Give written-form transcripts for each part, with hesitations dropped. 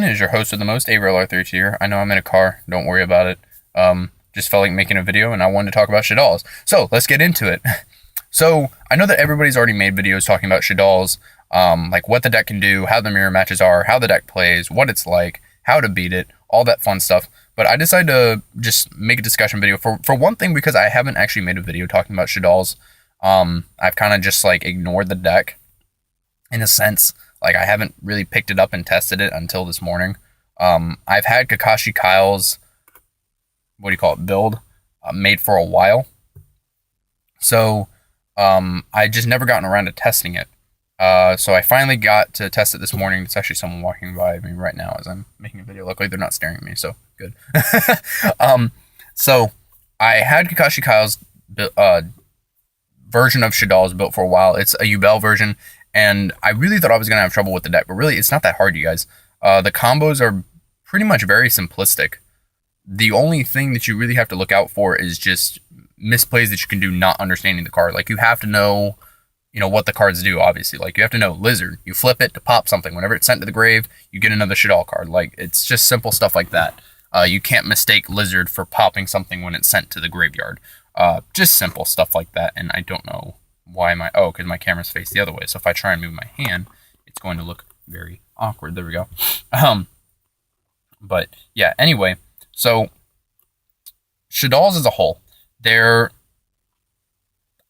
everyone. It is your host of the most, AVRLR3 here. I know I'm in a car. Don't worry about it. Just felt like making a video, and I wanted to talk about shadolls. So let's get into it. So I know that everybody's already made videos talking about shadolls, like what the deck can do, how the mirror matches are, how the deck plays, what it's like, how to beat it, all that fun stuff. But I decided to just make a discussion video for one thing, because I haven't actually made a video talking about shadolls. I've kind of just like ignored the deck in a sense. Like, I haven't really picked it up and tested it until this morning. I've had Kakashi Kyle's, build made for a while. So, I just never gotten around to testing it. So I finally got to test it this morning. It's actually someone walking by me right now as I'm making a video. Luckily, they're not staring at me, so good. So I had Kakashi Kyle's version of shadolls built for a while. It's a Yubel version. And I really thought I was going to have trouble with the deck, but really, it's not that hard, you guys. The combos are pretty much very simplistic. The only thing that you really have to look out for is just misplays that you can do not understanding the card. Like, you have to know, what the cards do, obviously. Like, you have to know Lizard. You flip it to pop something. Whenever it's sent to the grave, you get another Shadoll card. Like, it's just simple stuff like that. You can't mistake Lizard for popping something when it's sent to the graveyard. Just simple stuff like that, and I don't know why am I... Oh, because my camera's faced the other way. So if I try and move my hand, it's going to look very awkward. There we go. But yeah, anyway. So shadolls as a whole, they're...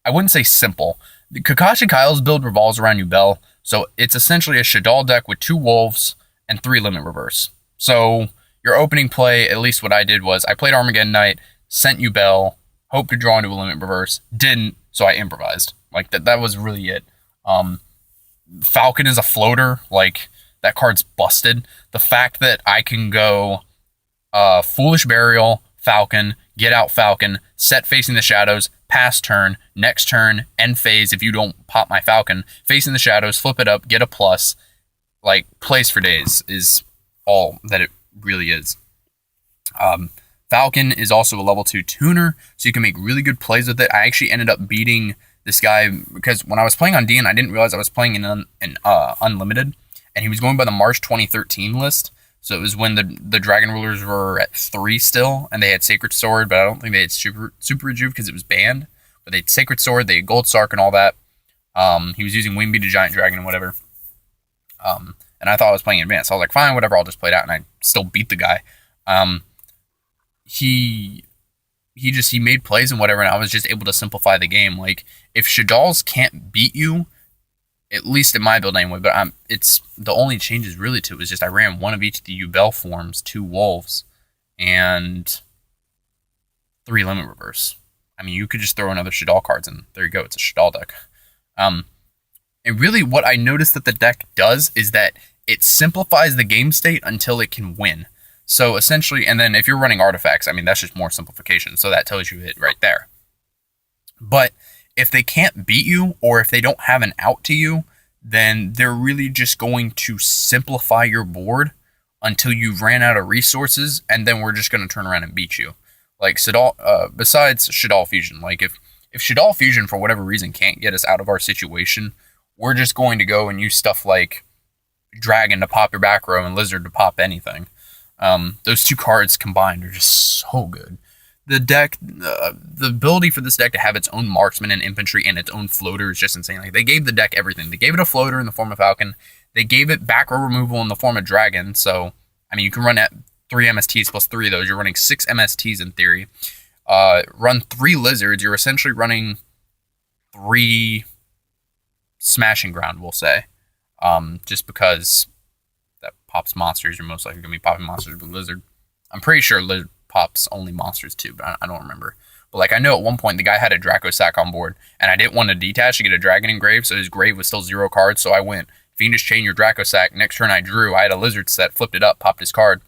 I wouldn't say simple. The Kakashi Kyle's build revolves around Yubel. So it's essentially a Shadoll deck with 2 Wolves and 3 Limit Reverse. So your opening play, at least what I did, was I played Armageddon Knight, sent Yubel, hoped to draw into a Limit Reverse, didn't, so I improvised. Like, that was really it. Falcon is a floater. Like, that card's busted. The fact that I can go Foolish Burial, Falcon, get out Falcon, set facing the shadows, pass turn, next turn, end phase if you don't pop my Falcon, facing the shadows, flip it up, get a plus, like, plays for days is all that it really is. Falcon is also a level 2 tuner, so you can make really good plays with it. I actually ended up beating this guy because when I was playing on DN, I didn't realize I was playing in Unlimited, and he was going by the March 2013 list. So it was when the Dragon Rulers were at 3 still, and they had Sacred Sword, but I don't think they had Super Rejuve because it was banned. But they had Sacred Sword, they had Gold Sark and all that. He was using Wingbeat to Giant Dragon and whatever. And I thought I was playing advanced. So I was like, fine, whatever, I'll just play it out, and I still beat the guy. He made plays and whatever, and I was just able to simplify the game. Like, if shadolls can't beat you, at least in my build anyway, but it's the only changes really to it was just I ran one of each of the Yubel forms, 2 Wolves, and 3 Limit Reverse. I mean, you could just throw another Shadoll cards, and there you go, it's a Shadoll deck. And really what I noticed that the deck does is that it simplifies the game state until it can win. So essentially, and then if you're running artifacts, I mean, that's just more simplification. So that tells you it right there. But if they can't beat you, or if they don't have an out to you, then they're really just going to simplify your board until you've ran out of resources, and then we're just going to turn around and beat you. Like Shadoll, besides Shadoll Fusion, like if Shadoll Fusion for whatever reason can't get us out of our situation, we're just going to go and use stuff like Dragon to pop your back row and Lizard to pop anything. Those 2 cards combined are just so good. The deck, the ability for this deck to have its own marksman and infantry and its own floater is just insane. Like, they gave the deck everything. They gave it a floater in the form of Falcon. They gave it back row removal in the form of Dragon. So, I mean, you can run at 3 MSTs plus 3 of those. You're running 6 MSTs in theory. Run 3 Lizards. You're essentially running 3 Smashing Ground, we'll say. Just because that pops monsters, you're most likely going to be popping monsters with Lizard. I'm pretty sure Lizard pops only monsters too, but I don't remember. But like, I know at one point the guy had a Draco Sack on board, and I didn't want to detach to get a Dragon in grave, so his grave was still 0 cards, so I went Fiendish Chain your Draco Sack. Next turn I drew, I had a Lizard set, flipped it up, popped his card.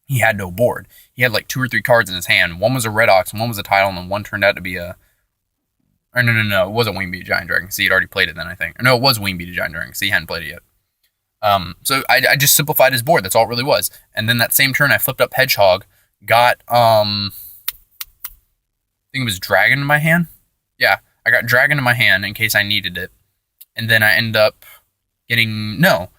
He had no board. He had like 2 or 3 cards in his hand. One was a Red Ox, and one was a Tidal, and then one turned out to be a... Or no, it wasn't Wingbeat Giant Dragon, because he had already played it then, I think. Or no, it was Wingbeat Giant Dragon, because he hadn't played it yet. So I just simplified his board, that's all it really was. And then that same turn I flipped up Hedgehog, got, I think it was Dragon in my hand. Yeah, I got Dragon in my hand in case I needed it. And then I ended up getting, no,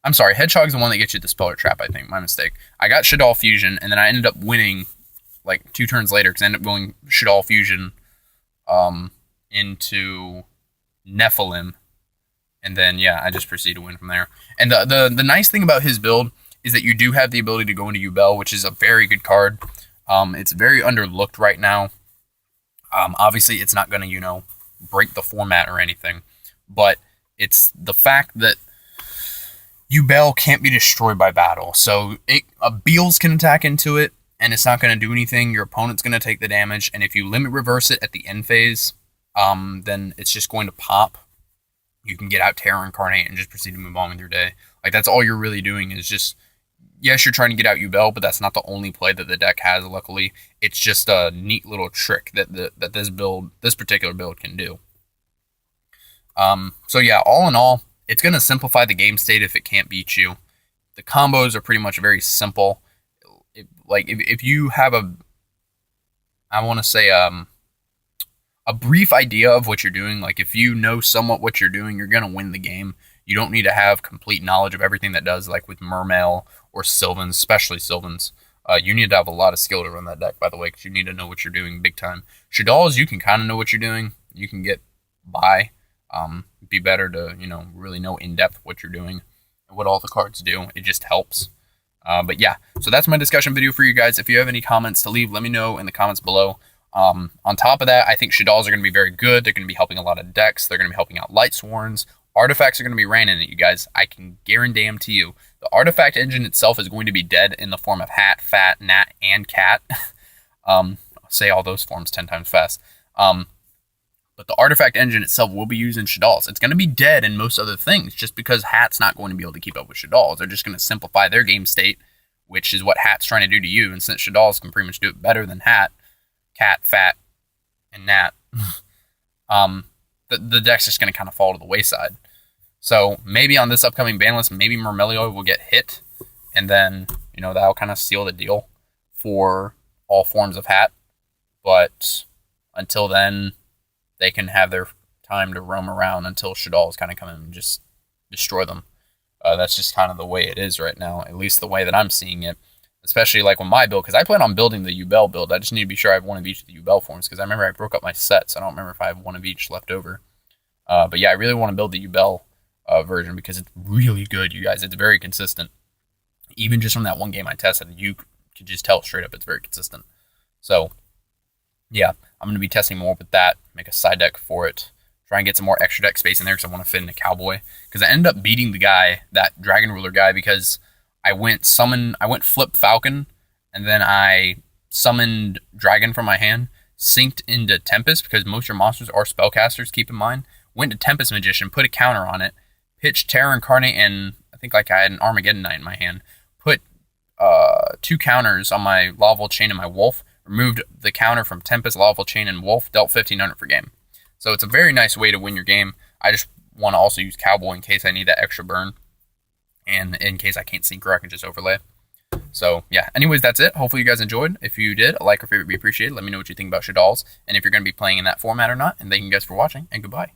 I'm sorry, Hedgehog's the one that gets you the Speller Trap, I think. My mistake. I got Shadoll Fusion, and then I ended up winning like 2 turns later because I ended up going Shadoll Fusion into Nephilim. And then, yeah, I just proceed to win from there. And the nice thing about his build is that you do have the ability to go into Yubel, which is a very good card. It's very underlooked right now. Obviously, it's not going to, break the format or anything. But it's the fact that Yubel can't be destroyed by battle. So Beals can attack into it, and it's not going to do anything. Your opponent's going to take the damage. And if you limit reverse it at the end phase, then it's just going to pop. You can get out Terror Incarnate and just proceed to move on with your day. Like, that's all you're really doing is just, yes, you're trying to get out Yubel, but that's not the only play that the deck has, luckily. It's just a neat little trick that that this particular build can do. So yeah, all in all, it's going to simplify the game state if it can't beat you. The combos are pretty much very simple. If you have I want to say, a brief idea of what you're doing, like if you know somewhat what you're doing, you're going to win the game. You don't need to have complete knowledge of everything that does, like with Mermail or Sylvans, especially Sylvans. You need to have a lot of skill to run that deck, by the way, because you need to know what you're doing big time. Shadolls, you can kind of know what you're doing. You can get by. Be better to, really know in depth what you're doing and what all the cards do. It just helps. But yeah, so that's my discussion video for you guys. If you have any comments to leave, let me know in the comments below. On top of that, I think Shadolls are going to be very good. They're going to be helping a lot of decks. They're going to be helping out Light Sworns. Artifacts are going to be raining at you guys. I can guarantee you. The artifact engine itself is going to be dead in the form of Hat, Fat, Nat, and Cat. Say all those forms 10 times fast. But the artifact engine itself will be used in Shadolls. It's going to be dead in most other things just because Hat's not going to be able to keep up with Shadolls. They're just going to simplify their game state, which is what Hat's trying to do to you. And since Shadolls can pretty much do it better than Hat, Cat, Fat, and Nat, the deck's just going to kind of fall to the wayside. So maybe on this upcoming ban list, maybe Mermelio will get hit, and then, that'll kind of seal the deal for all forms of Hat. But until then, they can have their time to roam around until Shadolls kind of come in and just destroy them. That's just kind of the way it is right now, at least the way that I'm seeing it. Especially like with my build, because I plan on building the Yubel build. I just need to be sure I have one of each of the Yubel forms, because I remember I broke up my sets. I don't remember if I have one of each left over. But yeah, I really want to build the Yubel version because it's really good, you guys. It's very consistent. Even just from that one game I tested, you could just tell straight up it's very consistent. So yeah, I'm going to be testing more with that, make a side deck for it, try and get some more extra deck space in there because I want to fit in a Cowboy. Because I ended up beating the guy, that Dragon Ruler guy, because I went Flip Falcon, and then I summoned Dragon from my hand, synced into Tempest, because most of your monsters are spellcasters, keep in mind. Went to Tempest Magician, put a counter on it, pitched Terror Incarnate, and I think like I had an Armageddon Knight in my hand. Put 2 counters on my Lawful Chain and my Wolf, removed the counter from Tempest, Lawful Chain, and Wolf, dealt 1,500 per game. So it's a very nice way to win your game. I just want to also use Cowboy in case I need that extra burn. And in case I can't sync, I can just overlay. So yeah, anyways, that's it. Hopefully you guys enjoyed. If you did, a like or favorite would be appreciated. Let me know what you think about Shadolls, and if you're going to be playing in that format or not. And thank you guys for watching, and goodbye.